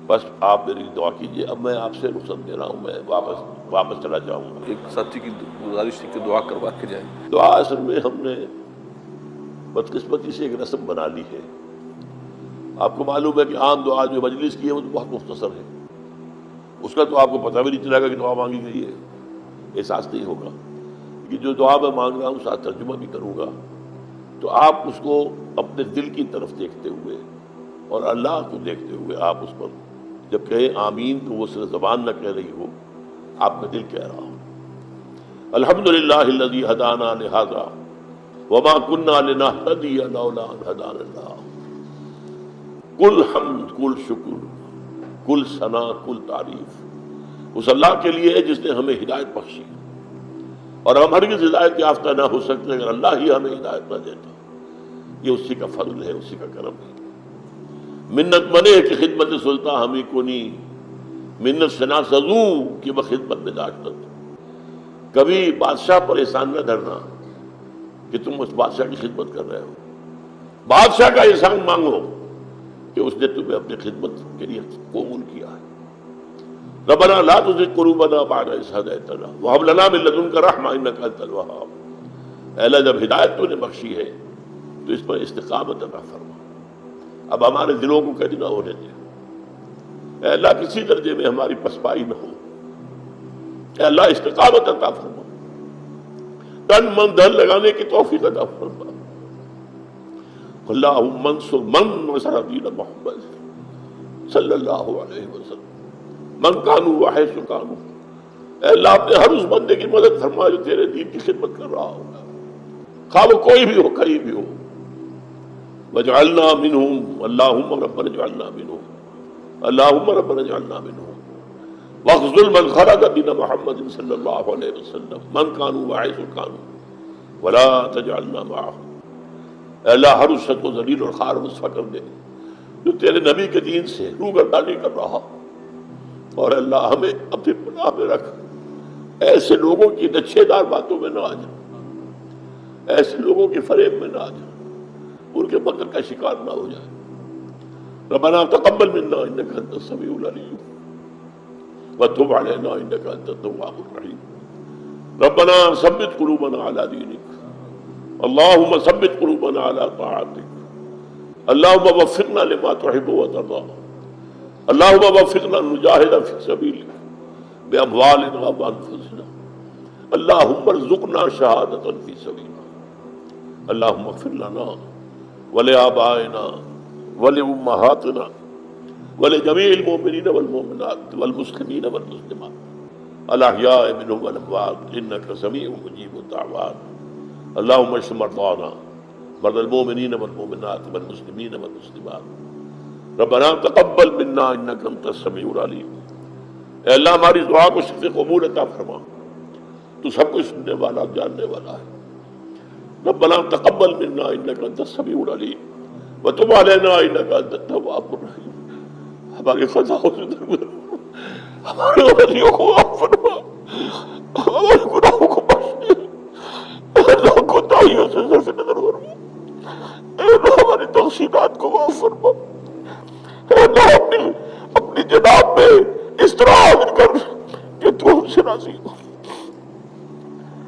بس آپ میری دعا کیجیے. اب میں آپ سے رخصت دے رہا ہوں، میں واپس چلا جاؤں گا. ایک ساتھی کی گزارش تھی کہ دعا کروا کے جائیں. دعا اصل میں ہم نے بدقسمتی سے ایک رسم بنا لی ہے. آپ کو معلوم ہے کہ عام دعا جو مجلس کی ہے وہ تو بہت مختصر ہے، اس کا تو آپ کو پتہ بھی نہیں چلے گا کہ دعا مانگی گئی ہے، احساس نہیں ہوگا. کہ جو دعا میں مانگ رہا ہوں ساتھ ترجمہ بھی کروں گا، تو آپ اس کو اپنے دل کی طرف دیکھتے ہوئے اور اللہ کو دیکھتے ہوئے آپ اس پر جب کہیں آمین تو وہ صرف زبان نہ کہہ رہی ہو، آپ کا دل کہہ رہا ہو. الحمدللہ الذی ہدانا لہذا وما كنا لنہتدی لولا ان ہدانا اللہ. کل حمد، کل شکر، کل ثنا، کل تعریف اس اللہ کے لیے ہے جس نے ہمیں ہدایت بخشی، اور ہم ہرگز ہدایت یافتہ نہ ہو سکتے اگر اللہ ہی ہمیں ہدایت نہ دیتا. یہ اسی کا فضل ہے، اسی کا کرم ہے. منت منے کی خدمت سلطان ہمیں کنی، منت شنا سزو کہ وہ خدمت میں داشتت. کبھی بادشاہ پر احسان نہ دھرنا کہ تم اس بادشاہ کی خدمت کر رہے ہو. بادشاہ کا احسان مانگو کہ اس نے تمہیں اپنی خدمت کے لیے قبول کیا ہے. ربنا لا تزغ قلوبنا بعد إذ هديتنا وهب لنا من لدنك رحمة إنك أنت الوهاب. اے اللہ جب ہدایت تو نے بخشی ہے تو اس پر استقامت عطا فرما. اب ہمارے دلوں کو کہیں نہ ہونے دے. اے اللہ کسی درجے میں ہماری پسپائی نہ ہو. اے اللہ استقامت عطا فرما، تن من دھن لگانے کی توفیق عطا فرما. اللہم انصر من نصر دین محمد صلی اللہ علیہ وسلم من کانوا وحیث کانوا. اے اللہ اپنے ہر اس بندے کی مدد فرما جو تیرے دین کی خدمت کر رہا ہوگا، خواہ وہ کوئی بھی ہو، کہیں بھی ہو. وجعلنا منہم اللہم ربنا اجعلنا منہم اللہم ربنا اجعلنا منہم واخذل من خرج دین محمد صلی اللہ علیہ وسلم من کانوا وحیث کانوا ولا تجعلنا معهم. اے اللہ ہر اس شخص کو ذلیل اور خوار رسوا کر دے جو تیرے نبی کے دین سے روگردانی کر رہا، اور اللہ ہمیں اپنی پناہ میں رکھ. ایسے لوگوں کی نچھے دار باتوں میں نہ آ جا، ایسے لوگوں کے فریب میں نہ آ جا، ان کے مکر کا شکار نہ ہو جائے. ربنا تقبل منا انک انت السمیع العلیم وتب علینا انک انت التواب الرحیم. ربنا ثبت قلوبنا علی دینک اللہم ثبت قلوبنا علی طاعتک اللہم وفقنا لما تحب وترضى اللہم وفقنا نجاہد فی سبیلک باموالنا وانفسنا اللہم ارزقنا شہادۃ فی سبیلک اللہم اغفر لنا ولآبائنا ولأمہاتنا ولجمیع المؤمنین والمؤمنات والمسلمین والمسلمات الاحیاء منہم والاموات انک سمیع مجیب الدعوات. اللہم اشف مرضانا مرضى المؤمنین والمؤمنات والمسلمین والمسلمات. ربنا تقبل منا انک انت السمیع العلیم. اے اللہ ہماری دعا کو شفع قبول عطا فرما، تو سب کچھ سننے والا جاننے والا ہے. ربنا تقبل منا انک انت السمیع العلیم وتب علینا انک انت التواب الرحیم. ہماری خطاؤں سے درگزر، ہمارے غلطیوں کو معاف فرما، ہمارے گناہوں کو بخش دے. اللہ کوتاہیوں سے صرف نظر فرما. اے اللہ ہماری تقصیرات کو معاف فرما. اے اللہ اپنی جناب میں اس طرح حاضر کر کہ تو ہم سے راضی ہو.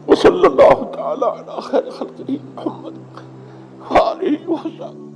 وصلی اللہ تعالی علی خیر خلقہ محمد وآلہ وصحبہ.